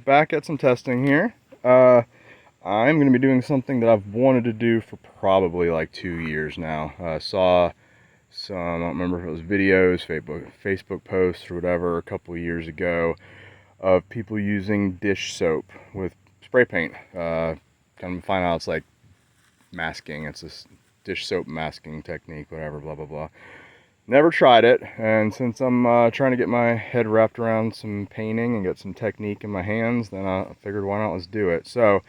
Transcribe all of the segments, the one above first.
back at some testing here. I'm going to be doing something that I've wanted to do for probably like 2 years now. I saw some, I don't remember if it was videos, Facebook posts or whatever, a couple of years ago of people using dish soap with spray paint. Kind of find out it's like masking. It's this dish soap masking technique, whatever, blah, blah, blah. Never tried it, and since I'm trying to get my head wrapped around some painting and get some technique in my hands, then I figured why not, let's do it. So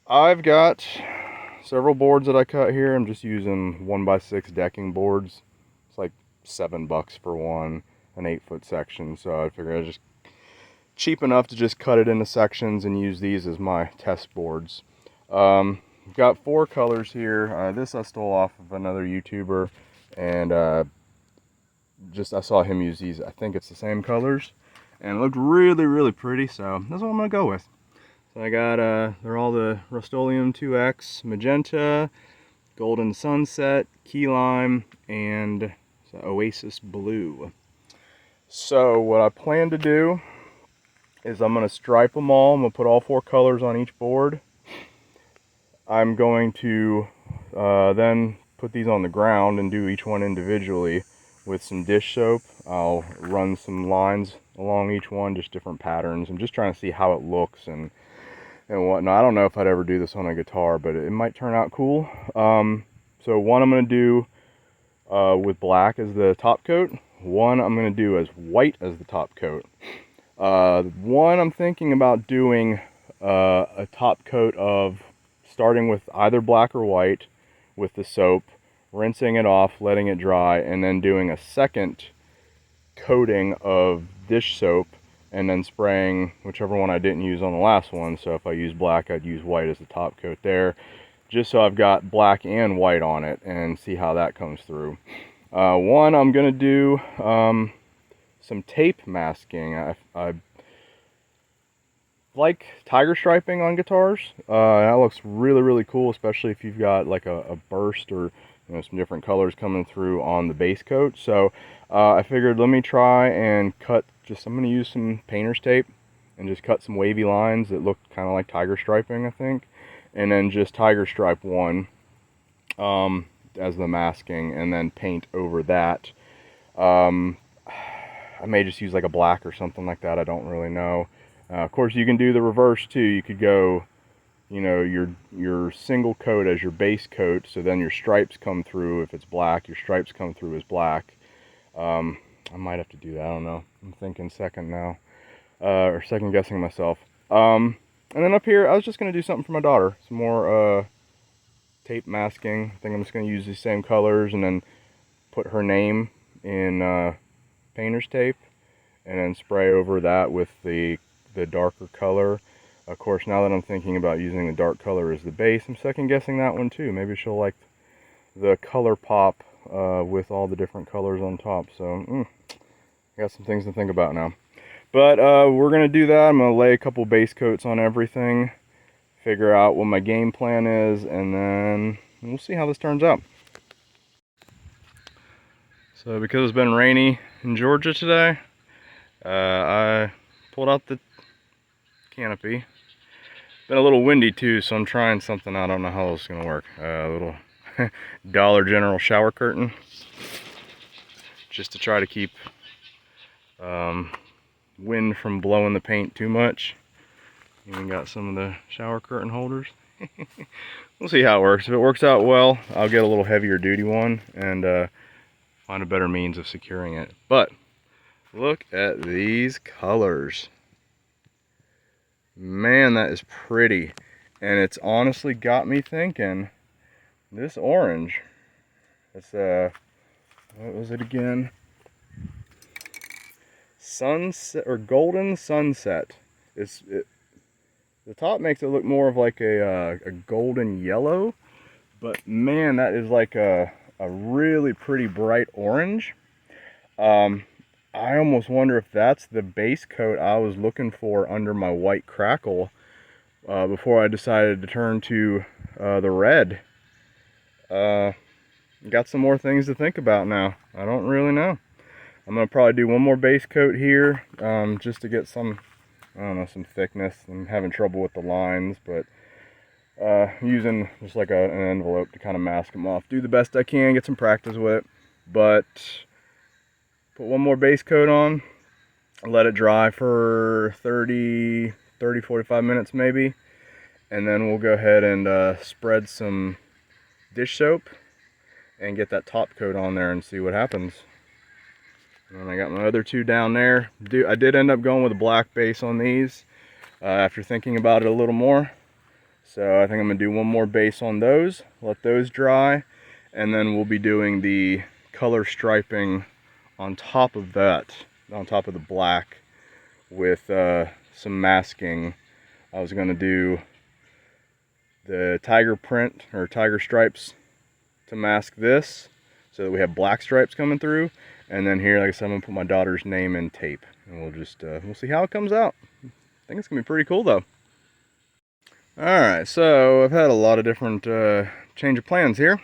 I've got several boards that I cut here. I'm just using 1x6 decking boards. It's like $7 for one, an 8-foot section. So I figured it's just cheap enough to just cut it into sections and use these as my test boards. Got 4 colors here. This I stole off of another YouTuber, and I saw him use these. I think it's the same colors, and it looked really pretty, so that's what I'm gonna go with. So I got they're all the Rust-Oleum 2X magenta, golden sunset, key lime, and oasis blue. So what I plan to do is I'm gonna stripe them all. I'm gonna put all 4 colors on each board. I'm going to then put these on the ground and do each one individually with some dish soap. I'll run some lines along each one, just different patterns. I'm just trying to see how it looks and whatnot. I don't know if I'd ever do this on a guitar, but it might turn out cool. So one I'm going to do with black as the top coat. One I'm going to do as white as the top coat. One I'm thinking about doing a top coat of starting with either black or white with the soap, rinsing it off, letting it dry, and then doing a second coating of dish soap and then spraying whichever one I didn't use on the last one. So if I use black, I'd use white as the top coat there, just so I've got black and white on it, and see how that comes through. One, I'm gonna do some tape masking. I like tiger striping on guitars. That looks really cool, especially if you've got like a burst or some different colors coming through on the base coat. So I figured let me try and cut I'm going to use some painter's tape and just cut some wavy lines that look kind of like tiger striping, I think, and then just tiger stripe one as the masking, and then paint over that. I may just use like a black or something like that, I don't really know. Of course, you can do the reverse too. You could go, your single coat as your base coat, so then your stripes come through. If it's black, your stripes come through as black. I might have to do that, I don't know. I'm thinking second now, or second guessing myself. And then up here, I was just going to do something for my daughter. Some more tape masking. I think I'm just going to use these same colors and then put her name in painter's tape, and then spray over that with the darker color. Of course, now that I'm thinking about using the dark color as the base, I'm second guessing that one too. Maybe she'll like the color pop with all the different colors on top. So I got some things to think about now. But we're gonna do that. I'm gonna lay a couple base coats on everything, figure out what my game plan is, and then we'll see how this turns out. So because it's been rainy in Georgia today, I pulled out the canopy. Been a little windy too, so I'm trying something out. I don't know how this is gonna work. A little Dollar General shower curtain, just to try to keep wind from blowing the paint too much. Even got some of the shower curtain holders. We'll see how it works. If it works out well, I'll get a little heavier duty one and find a better means of securing it. But look at these colors. Man, that is pretty. And it's honestly got me thinking, this orange, it's what was it again? Sunset, or golden sunset. The top makes it look more of like a golden yellow, but man, that is like a really pretty bright orange. I almost wonder if that's the base coat I was looking for under my white Crackle before I decided to turn to the red. Got some more things to think about now. I don't really know. I'm going to probably do one more base coat here just to get some I don't know, some thickness. I'm having trouble with the lines, but using just like an envelope to kind of mask them off. Do the best I can, get some practice with it, but put one more base coat on, let it dry for 45 minutes maybe, and then we'll go ahead and spread some dish soap and get that top coat on there and see what happens. And I got my other two down there. I did end up going with a black base on these after thinking about it a little more. So I think I'm gonna do one more base on those, let those dry, and then we'll be doing the color striping on top of that, on top of the black, with some masking. I was gonna do the tiger print or tiger stripes to mask this so that we have black stripes coming through, and then here, like I said, I'm gonna put my daughter's name in tape, and we'll just we'll see how it comes out. I think it's gonna be pretty cool though. Alright, so I've had a lot of different change of plans here.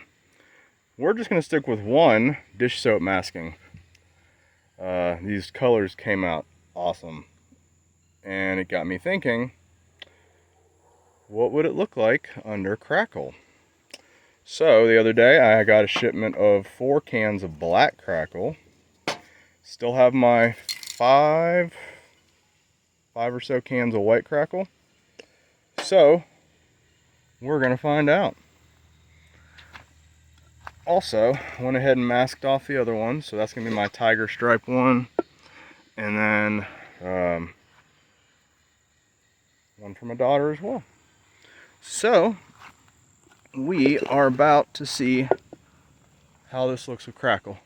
We're just going to stick with one dish soap masking. These colors came out awesome. And it got me thinking, what would it look like under Crackle? So the other day I got a shipment of 4 cans of black Crackle. Still have my five or so cans of white Crackle. So, we're going to find out. Also, I went ahead and masked off the other one, so that's going to be my tiger stripe one. And then, one for my daughter as well. So, we are about to see how this looks with Crackle.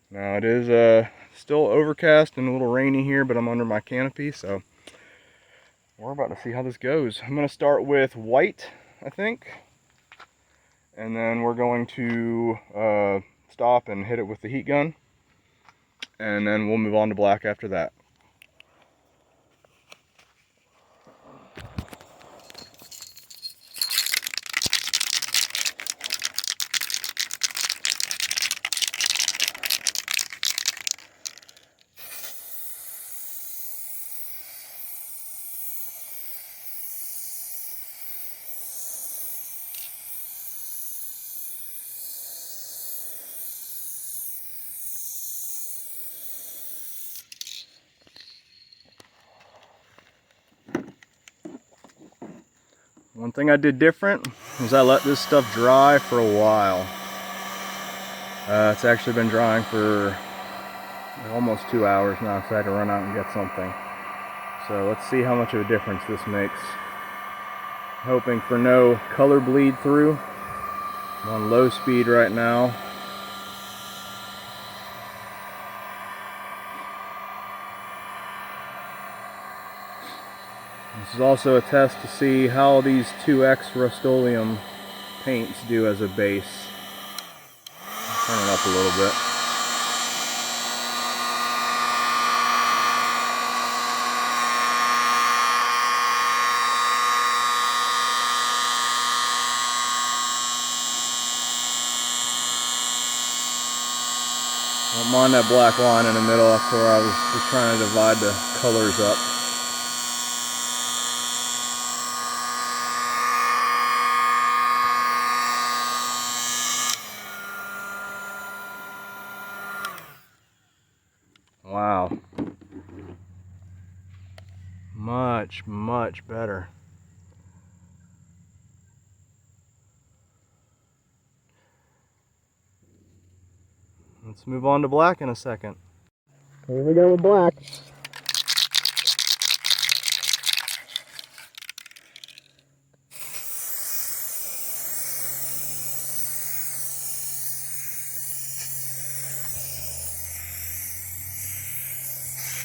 Now, it is still overcast and a little rainy here, but I'm under my canopy, so we're about to see how this goes. I'm going to start with white, I think. And then we're going to stop and hit it with the heat gun. And then we'll move on to black after that. One thing I did different was I let this stuff dry for a while. It's actually been drying for almost 2 hours now, so I had to run out and get something. So let's see how much of a difference this makes. Hoping for no color bleed through. I'm on low speed right now. This is also a test to see how these 2X Rust-Oleum paints do as a base. Turn it up a little bit. Don't mind that black line in the middle. That's where I was just trying to divide the colors up. Wow. Much better. Let's move on to black in a second. Here we go with black.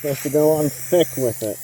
Supposed to go on thick with it.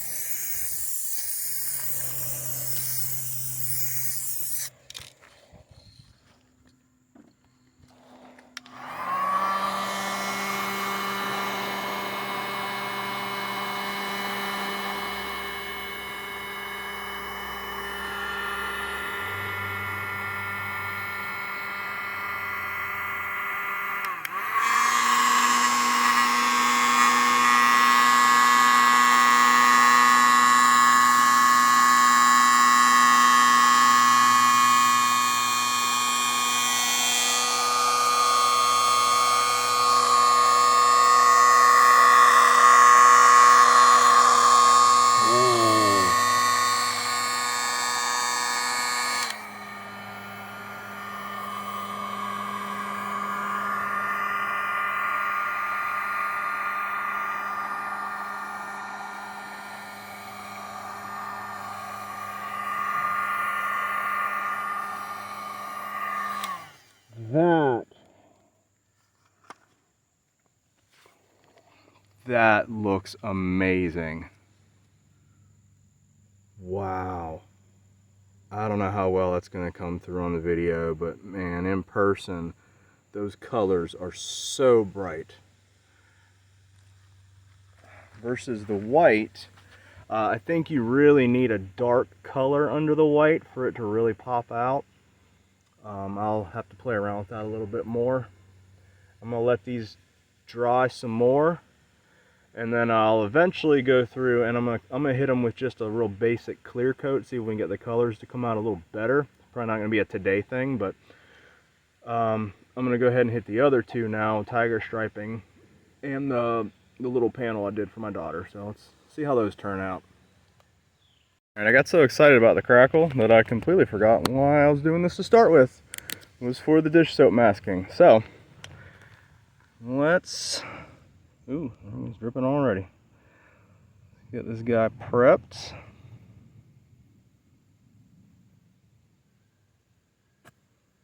That looks amazing. Wow. I don't know how well that's going to come through on the video, but man, in person, those colors are so bright. Versus the white, I think you really need a dark color under the white for it to really pop out. I'll have to play around with that a little bit more. I'm going to let these dry some more, and then I'll eventually go through and I'm gonna hit them with just a real basic clear coat, see if we can get the colors to come out a little better. Probably not going to be a today thing, but I'm going to go ahead and hit the other two now, tiger striping and the little panel I did for my daughter. So let's see how those turn out. Alright, I got so excited about the Crackle that I completely forgot why I was doing this to start with. It was for the dish soap masking. So let's, ooh, it's dripping already. Get this guy prepped.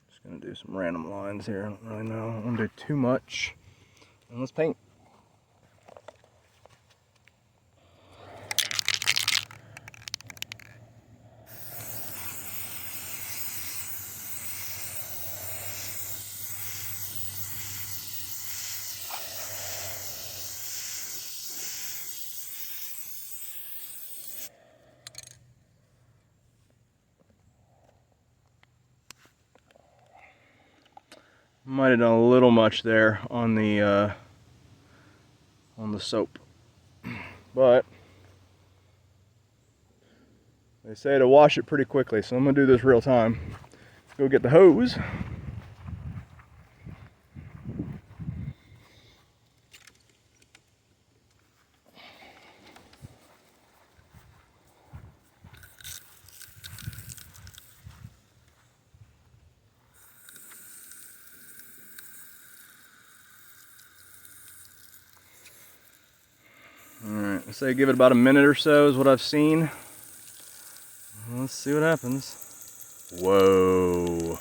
Just gonna do some random lines here. I don't really know. I don't want to do too much. And let's paint. Might have done a little much there on the soap, but they say to wash it pretty quickly, so I'm gonna do this real time. Go get the hose. Alright, I say give it about a minute or so is what I've seen. Let's see what happens. Whoa.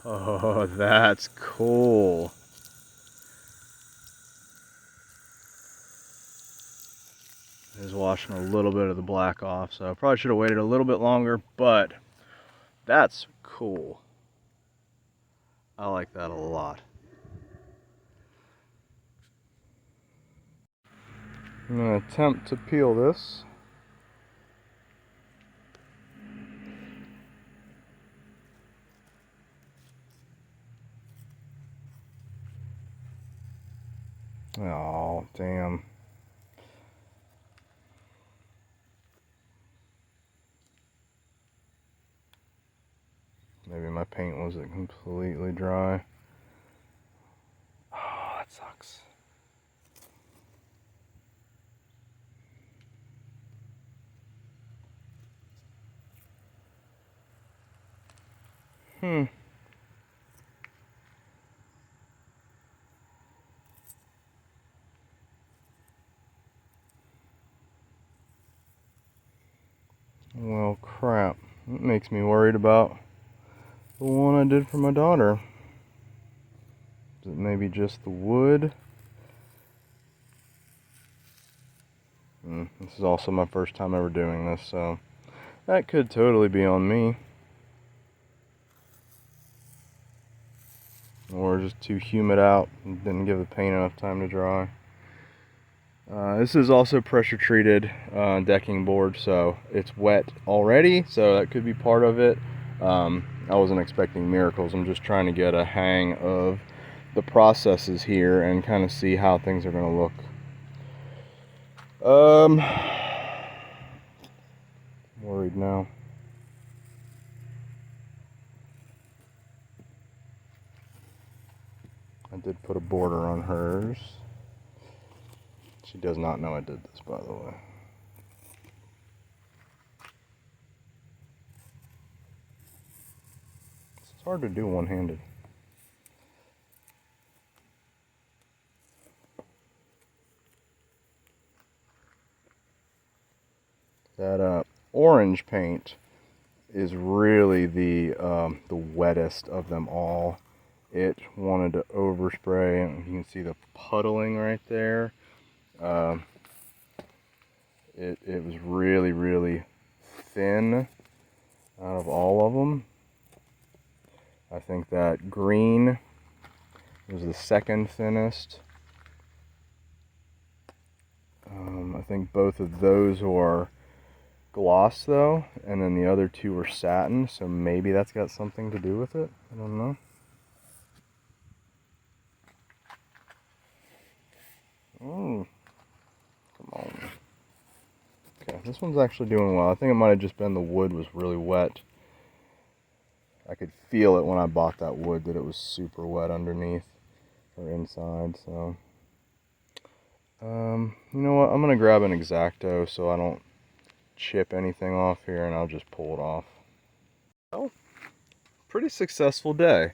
Oh, that's cool. Is washing a little bit of the black off, so I probably should have waited a little bit longer, but that's cool. I like that a lot. I'm going to attempt to peel this. Oh, damn. Maybe my paint wasn't completely dry. Oh, that sucks. Well, crap. It makes me worried about the one I did for my daughter. Is it maybe just the wood? This is also my first time ever doing this, so that could totally be on me. Or just too humid out and didn't give the paint enough time to dry. This is also pressure treated decking board, so it's wet already, so that could be part of it. I wasn't expecting miracles. I'm just trying to get a hang of the processes here and kind of see how things are going to look. Worried now. I did put a border on hers. She does not know I did this, by the way. It's hard to do one-handed. That orange paint is really the wettest of them all. it wanted to overspray, and you can see the puddling right there. It was really, really thin out of all of them. I think that green was the second thinnest. I think both of those are gloss though, and then the other two are satin, so maybe that's got something to do with it. I don't know. Oh, come on. Okay, this one's actually doing well. I think it might have just been the wood was really wet. I could feel it when I bought that wood that it was super wet underneath or inside, so you know what, I'm gonna grab an X-Acto so I don't chip anything off here, and I'll just pull it off. Well, pretty successful day.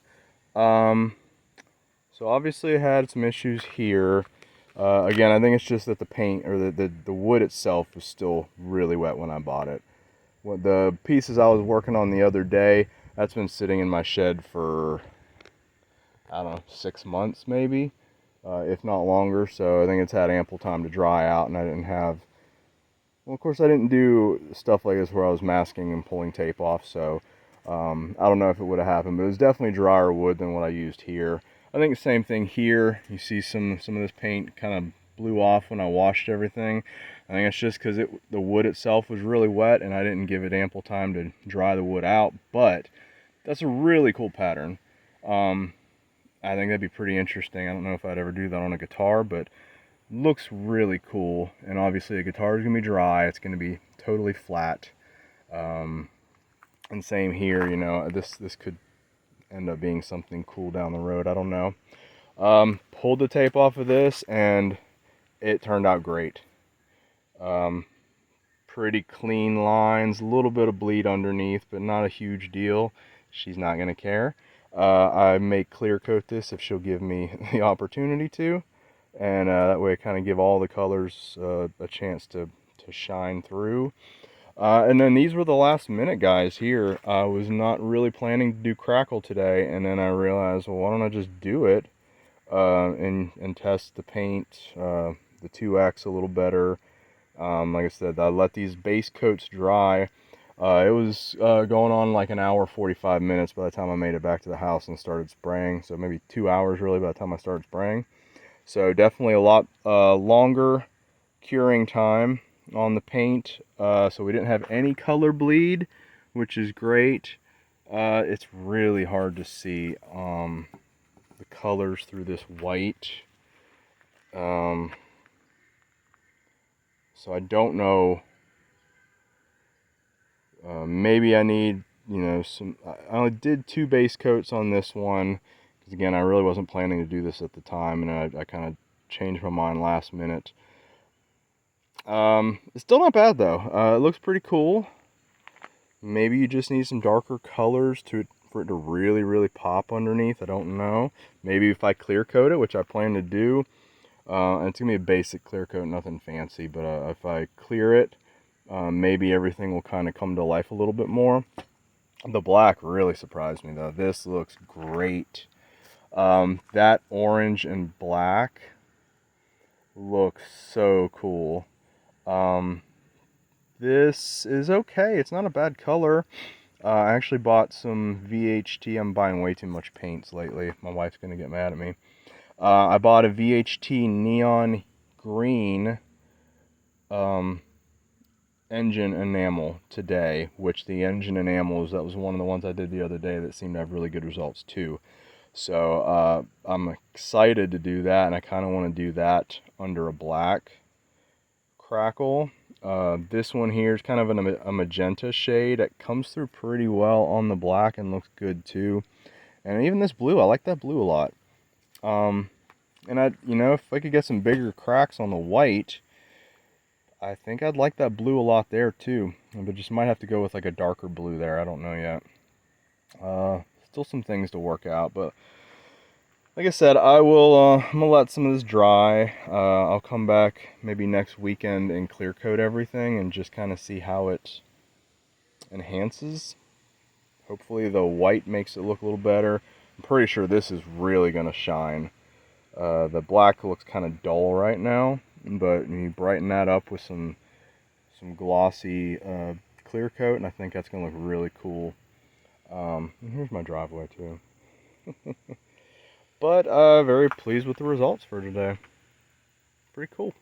So obviously I had some issues here. Again, I think it's just that the paint or the wood itself was still really wet when I bought it. The pieces I was working on the other day, that's been sitting in my shed for, I don't know, 6 months maybe, if not longer. So I think it's had ample time to dry out, and I didn't have, well, of course I didn't do stuff like this where I was masking and pulling tape off, so I don't know if it would have happened, but it was definitely drier wood than what I used here. I think the same thing here. You see some of this paint kind of blew off when I washed everything. I think it's just because the wood itself was really wet and I didn't give it ample time to dry the wood out, but that's a really cool pattern. I think that'd be pretty interesting. I don't know if I'd ever do that on a guitar, but looks really cool. And obviously the guitar is going to be dry. It's going to be totally flat. And same here, you know, this could end up being something cool down the road. I don't know. Pulled the tape off of this and it turned out great. Pretty clean lines, a little bit of bleed underneath, but not a huge deal. She's not going to care. I may clear coat this if she'll give me the opportunity to, and that way I kind of give all the colors a chance to shine through. And then these were the last minute guys here. I was not really planning to do Crackle today, and then I realized, well, why don't I just do it and test the paint, the 2X a little better. Like I said, I let these base coats dry. It was going on like an hour 45 minutes by the time I made it back to the house and started spraying, so maybe 2 hours really by the time I started spraying. So definitely a lot longer curing time on the paint, so we didn't have any color bleed, which is great. It's really hard to see the colors through this white, so I don't know. Maybe I need, you know, I only did 2 base coats on this one because again I really wasn't planning to do this at the time, and I kind of changed my mind last minute. It's still not bad though. It looks pretty cool. Maybe you just need some darker colors for it to really, really pop underneath. I don't know. Maybe if I clear coat it, which I plan to do, and it's gonna be a basic clear coat, nothing fancy, but if I clear it, maybe everything will kind of come to life a little bit more. The black really surprised me though. This looks great. That orange and black looks so cool. This is okay. It's not a bad color. I actually bought some VHT. I'm buying way too much paints lately. My wife's going to get mad at me. I bought a VHT neon green engine enamel today, which the engine enamels, that was one of the ones I did the other day that seemed to have really good results too. So I'm excited to do that, and I kind of want to do that under a black Crackle. This one here is kind of a magenta shade. It comes through pretty well on the black and looks good too. And even this blue, I like that blue a lot. And you know, if I could get some bigger cracks on the white, I think I'd like that blue a lot there too. But just might have to go with like a darker blue there. I don't know yet. Still some things to work out, but like I said, I'm gonna let some of this dry. I'll come back maybe next weekend and clear coat everything and just kind of see how it enhances. Hopefully the white makes it look a little better. I'm pretty sure this is really going to shine. The black looks kind of dull right now, but you brighten that up with some glossy clear coat, and I think that's going to look really cool. And here's my driveway too. But very pleased with the results for today. Pretty cool.